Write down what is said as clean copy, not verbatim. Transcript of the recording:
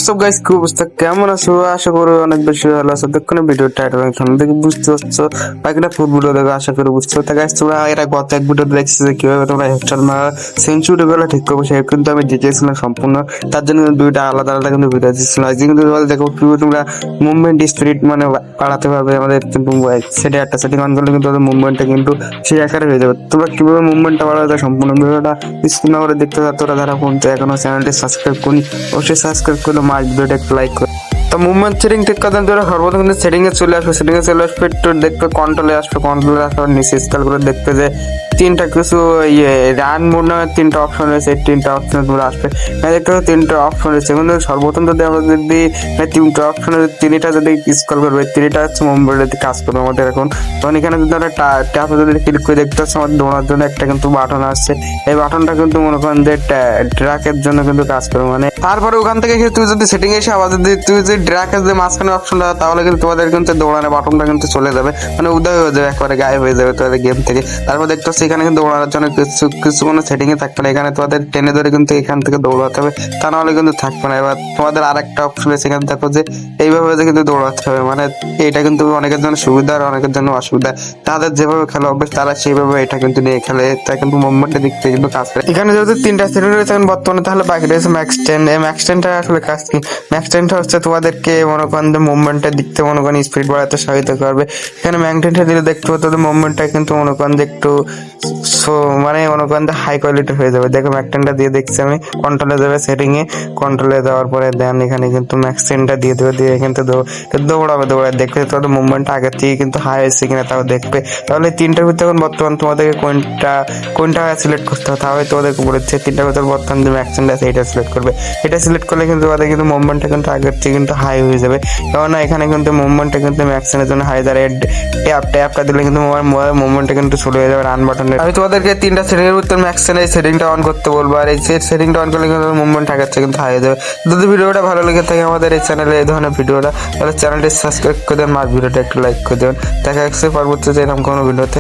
সব গাইস কি অবস্থা, কেমন আছো? আশা করি অনেক বেশি ভালো আছো। দেখো ভিডিও টাইটেল দেখে বুঝতে পারছো বাকিটা ফুল ভিডিও দেখো, আশা করি বুঝতে পারছো। গাইস তোমরা এরা গত এক ভিডিও দেখছি যে কিভাবে তোমরা হেডশট মারা সেঞ্চুরি গুলো ঠিক করবো, সে কিন্তু আমি দেখিয়েছিলাম সম্পূর্ণ। তার জন্য দুইটা আলাদা আলাদা কিন্তু ভিডিও দিচ্ছিলাম। আজকে কিন্তু দেখো কিভাবে তোমরা মুভমেন্ট স্পিরিট মানে বাড়াতে পারবে। আমাদের কিন্তু সেটা একটা সেটিং অন করলে কিন্তু মুভমেন্টটা কিন্তু সেই আকারে হয়ে যাবে। তোমরা কিভাবে মুভমেন্টটা বাড়াতে সম্পূর্ণ ভিডিওটা স্ক্রিন করে দেখতে পাচ্ছ। তোরা যারা কিন্তু এখনো চ্যানেলটি সাবস্ক্রাইব করি, অবশ্যই সাবস্ক্রাইব করে মার্ক ভিডিওটা একটু লাইক করে। তো মুভমেন্ট সেটিং ঠিক করতে তোরা সর্বপ্রথম কিন্তু সেটিং এ চলে আসবে। সেটিং এ চলে আসবে, একটু দেখবে কন্ট্রোলে আসবে। কন্ট্রোলে আসার নিচে স্কেল করে দেখবে যে তিনটা কিছু রান মোড নামে তিনটা অপশন রয়েছে। তিনটা অপশন তোমরা আসবে, দেখতে পাবে তিনটা অপশন রয়েছে। কিন্তু সর্বপ্রথম যদি আমরা যদি তিনটা অপশনের তিনটা যদি স্ক্রল করবে, তিনটা হচ্ছে মুভমেন্টে কাজ করবে আমাদের এখন। তখন এখানে যদি আমরা ট্যাপে যদি ক্লিক করে দেখতে পাচ্ছি আমাদের দৌড়ানোর জন্য একটা কিন্তু বাটন আসছে। এই বাটনটা কিন্তু মনে করেন যে ট্র্যাকের জন্য কিন্তু কাজ করবে। মানে তারপরে ওখান থেকে তুই যদি সেটিং এসে আবার যদি তুই যদি ট্র্যাকের যে মাঝখানে অপশনটা, তাহলে কিন্তু তোমাদের কিন্তু দৌড়ানোর বাটনটা কিন্তু চলে যাবে, মানে উদয় হয়ে যাবে, একবারে গায়েব হয়ে যাবে তোমাদের গেম থেকে। তারপর দেখতে পাচ্ছি এখানে কিন্তু দৌড়ানোর জন্য কিছু কোনো সেটিং এ থাকবে না। এখানে তোমাদের টেনে ধরে কিন্তু এখান থেকে দৌড়াতে হবে, তা নাহলে কিন্তু থাকবে না। এবার তোমাদের আরেকটা অপশন আছে, এখানে দেখো যে এইভাবে কিন্তু দৌড়াতে হবে। মানে এটা কিন্তু অনেকের জন্য সুবিধা আর অনেকের জন্য অসুবিধা। তাদের যেভাবে খেলা অভ্যেস তারা সেইভাবে এটা কিন্তু নিয়ে খেলে, তা কিন্তু মুভমেন্টের দিক থেকে কিন্তু কাজ করে। এখানে যেহেতু তিনটা সেটিং রয়েছে বর্তমানে, তাহলে বাকি রয়েছে ম্যাক্স টেন। এই ম্যাক্স টেনটা আসলে কাজ কি? ম্যাক্স টেনটা হচ্ছে তোমাদেরকে মনে করেন যে মুভমেন্টের দিক থেকে মনে করেন স্পিড বাড়াতে সহায়তা করবে। এখানে ম্যাক্স টেনটা দিলে দেখতে পাচ্ছ মুভমেন্টটা কিন্তু মনে করেন যে একটু মানে মনে করেন যে হাই কোয়ালিটি হয়ে যাবে। দেখো ম্যাক্স টেনটা দিয়ে দেখছি আমি, কন্ট্রোলে যাবে, সেটিং এ কন্ট্রোলে যাওয়ার পরে দেন এখানে কিন্তু ম্যাক্স টেনটা দিয়ে দেবে। দিয়ে এখান থেকে দৌড়াবে, দৌড়াবে দেখবে তোমাদের মুভমেন্টটা আগের থেকে কিন্তু হাই হয়েছে কিনা তাও দেখবে। তাহলে তিনটার ভিতরে এখন বর্তমান তোমাদেরকে কোনটা সিলেক্ট করতে হবে, তাহলে তোমাদেরকে বলেছে তিনটার ভিতরে বর্তমান যে ম্যাক্স টেনটা আছে এটা সিলেক্ট করবে। এটা সিলেক্ট করলে কিন্তু তোমাদের কিন্তু মুভমেন্টটা কিন্তু আগের থেকে কিন্তু হাই হয়ে যাবে। কেননা এখানে কিন্তু মুভমেন্টটা কিন্তু ম্যাক্স টেনের জন্য হাই দাঁড়ায়। ট্যাপটা দিলে কিন্তু মুভমেন্টটা কিন্তু চলে হয়ে যাবে রান বাটনে। আমি তোমাদেরকে তিনটা সেটিং এর ভিতরে ম্যাক্স টেনের সেটিংটা অন করতে বলবো, আর এই সেটিংটা অন করলে কিন্তু মুভমেন্ট আগের থেকে কিন্তু হাই হয়ে যাবে। যদি ভিডিওটা ভালো লেগে থাকে আমাদের এই চ্যানেলে এই ধরনের ভিডিওটা, তাহলে চ্যানেলটি সাবস্ক্রাইব করে দেন, মার ভিডিওটা একটু লাইক করে দেবেন। দেখা যাচ্ছে পরবর্তীতে এরকম কোনো ভিডিওতে।